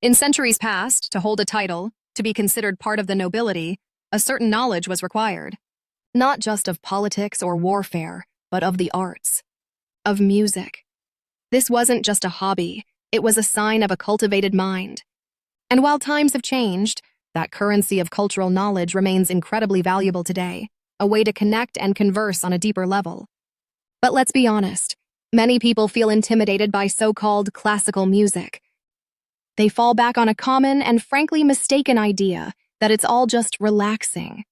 In centuries past, to hold a title, to be considered part of the nobility, a certain knowledge was required. Not just of politics or warfare, but of the arts, of music. This wasn't just a hobby, it was a sign of a cultivated mind. And while times have changed, that currency of cultural knowledge remains incredibly valuable today, a way to connect and converse on a deeper level. But let's be honest, many people feel intimidated by so-called classical music. They fall back on a common and frankly mistaken idea that it's all just relaxing.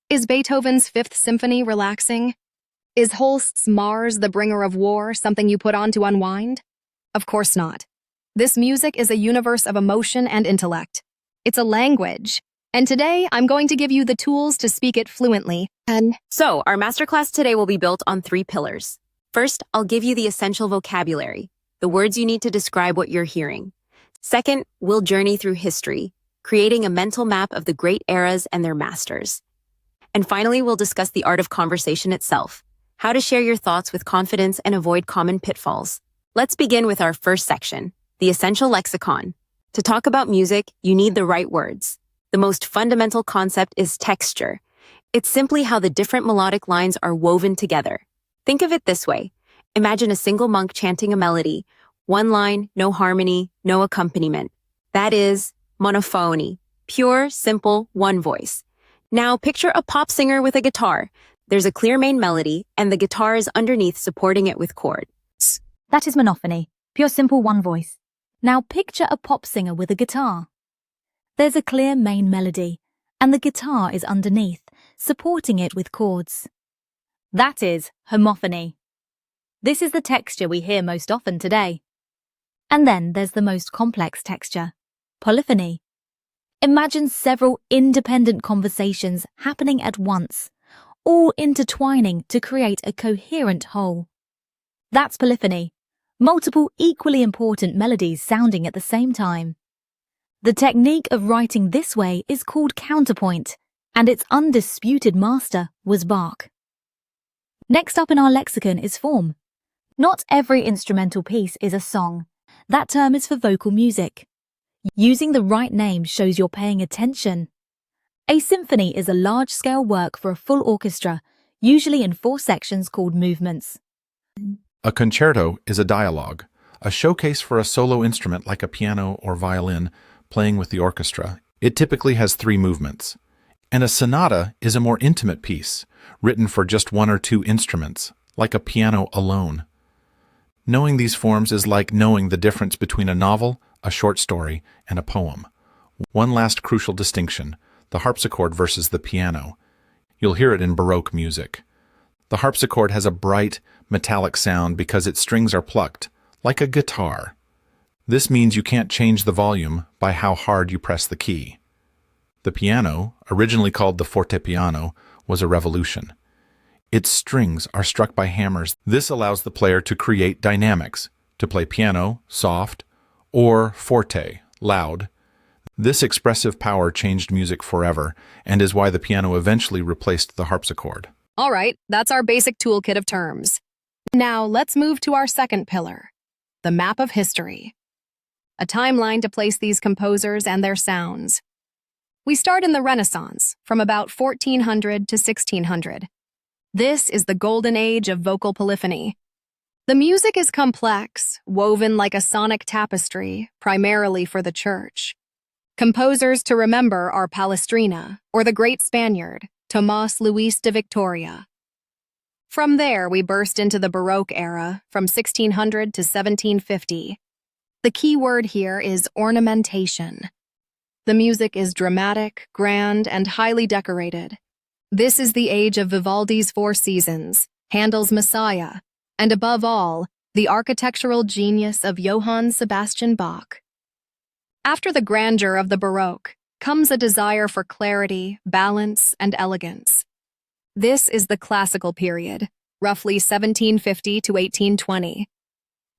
Is Beethoven's Fifth Symphony relaxing? Is Holst's Mars, the bringer of war, something you put on to unwind? Of course not. This music is a universe of emotion and intellect. It's a language. And today, I'm going to give you the tools to speak it fluently. So, our masterclass today will be built on 3 pillars. First, I'll give you the essential vocabulary, the words you need to describe what you're hearing. Second, we'll journey through history, creating a mental map of the great eras and their masters. And finally, we'll discuss the art of conversation itself, how to share your thoughts with confidence and avoid common pitfalls. Let's begin with our first section, the essential lexicon. To talk about music, you need the right words. The most fundamental concept is texture. It's simply how the different melodic lines are woven together. Think of it this way. Imagine a single monk chanting a melody. One line, no harmony, no accompaniment. That is monophony. Pure, simple, one voice. Now picture a pop singer with a guitar. There's a clear main melody, and the guitar is underneath supporting it with chords. That is monophony. Pure, simple, one voice. Now picture a pop singer with a guitar. There's a clear main melody, and the guitar is underneath, supporting it with chords. That is homophony. This is the texture we hear most often today. And then there's the most complex texture, polyphony. Imagine several independent conversations happening at once, all intertwining to create a coherent whole. That's polyphony, multiple equally important melodies sounding at the same time. The technique of writing this way is called counterpoint, and its undisputed master was Bach. Next up in our lexicon is form. Not every instrumental piece is a song. That term is for vocal music. Using the right name shows you're paying attention. A symphony is a large-scale work for a full orchestra, usually in 4 sections called movements. A concerto is a dialogue, a showcase for a solo instrument like a piano or violin playing with the orchestra. It typically has 3 movements. And a sonata is a more intimate piece, written for just 1 or 2 instruments, like a piano alone. Knowing these forms is like knowing the difference between a novel, a short story, and a poem. One last crucial distinction, the harpsichord versus the piano. You'll hear it in Baroque music. The harpsichord has a bright, metallic sound because its strings are plucked, like a guitar. This means you can't change the volume by how hard you press the key. The piano, originally called the fortepiano, was a revolution. Its strings are struck by hammers. This allows the player to create dynamics, to play piano, soft, or forte, loud. This expressive power changed music forever, and is why the piano eventually replaced the harpsichord. All right, that's our basic toolkit of terms. Now let's move to our second pillar, the map of history. A timeline to place these composers and their sounds. We start in the Renaissance, from about 1400 to 1600. This is the golden age of vocal polyphony. The music is complex, woven like a sonic tapestry, primarily for the church. Composers to remember are Palestrina, or the Great Spaniard, Tomás Luis de Victoria. From there, we burst into the Baroque era, from 1600 to 1750. The key word here is ornamentation. The music is dramatic, grand, and highly decorated. This is the age of Vivaldi's Four Seasons, Handel's Messiah, and above all, the architectural genius of Johann Sebastian Bach. After the grandeur of the Baroque comes a desire for clarity, balance, and elegance. This is the classical period, roughly 1750 to 1820.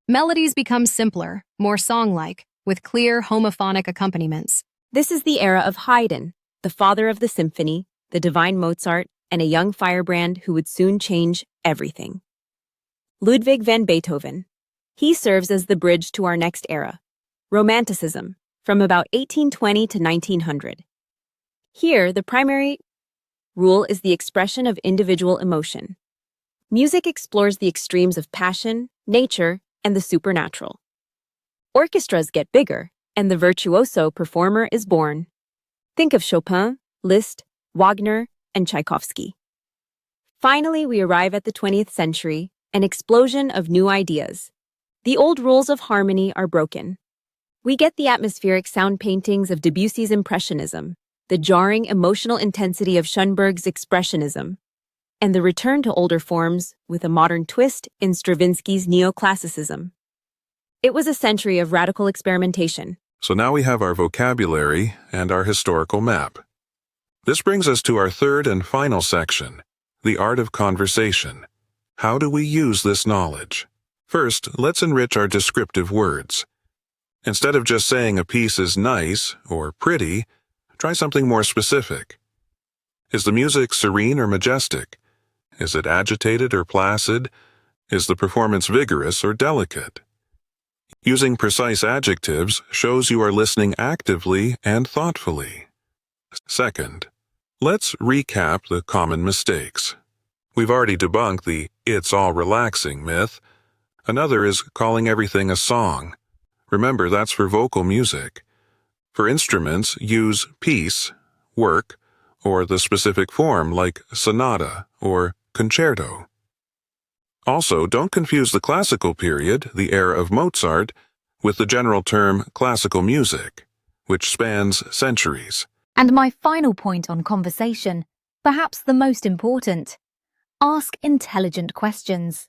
Melodies become simpler, more song-like, with clear homophonic accompaniments. This is the era of Haydn, the father of the symphony, the divine Mozart, and a young firebrand who would soon change everything. Ludwig van Beethoven. He serves as the bridge to our next era. Romanticism, from about 1820 to 1900. Here, the primary rule is the expression of individual emotion. Music explores the extremes of passion, nature, and the supernatural. Orchestras get bigger, and the virtuoso performer is born. Think of Chopin, Liszt, Wagner, and Tchaikovsky. Finally, we arrive at the 20th century, an explosion of new ideas. The old rules of harmony are broken. We get the atmospheric sound paintings of Debussy's Impressionism, the jarring emotional intensity of Schoenberg's Expressionism, and the return to older forms with a modern twist in Stravinsky's Neoclassicism. It was a century of radical experimentation. So now we have our vocabulary and our historical map. This brings us to our third and final section, the art of conversation. How do we use this knowledge? First, let's enrich our descriptive words. Instead of just saying a piece is nice or pretty, try something more specific. Is the music serene or majestic? Is it agitated or placid? Is the performance vigorous or delicate? Using precise adjectives shows you are listening actively and thoughtfully. Second, let's recap the common mistakes. We've already debunked the "it's all relaxing" myth. Another is calling everything a song. Remember, that's for vocal music. For instruments, use piece, work, or the specific form like sonata or concerto. Also, don't confuse the classical period, the era of Mozart, with the general term classical music, which spans centuries. And my final point on conversation, perhaps the most important: ask intelligent questions.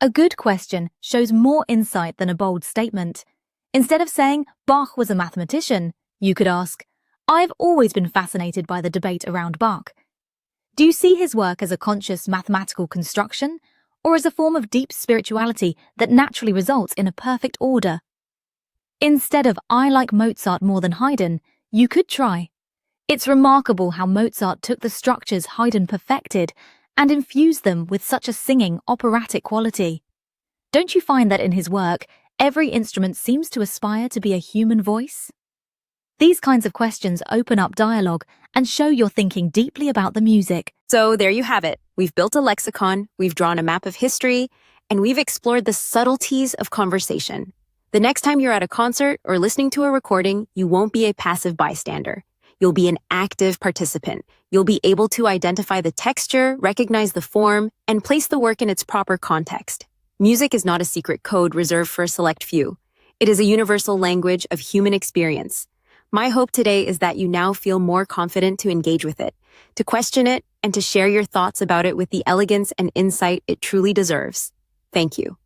A good question shows more insight than a bold statement. Instead of saying, Bach was a mathematician, you could ask, I've always been fascinated by the debate around Bach. Do you see his work as a conscious mathematical construction, or as a form of deep spirituality that naturally results in a perfect order? Instead of, I like Mozart more than Haydn, you could try, it's remarkable how Mozart took the structures Haydn perfected and infused them with such a singing, operatic quality. Don't you find that in his work, every instrument seems to aspire to be a human voice? These kinds of questions open up dialogue and show you're thinking deeply about the music. So there you have it. We've built a lexicon, we've drawn a map of history, and we've explored the subtleties of conversation. The next time you're at a concert or listening to a recording, you won't be a passive bystander. You'll be an active participant. You'll be able to identify the texture, recognize the form, and place the work in its proper context. Music is not a secret code reserved for a select few. It is a universal language of human experience. My hope today is that you now feel more confident to engage with it, to question it, and to share your thoughts about it with the elegance and insight it truly deserves. Thank you.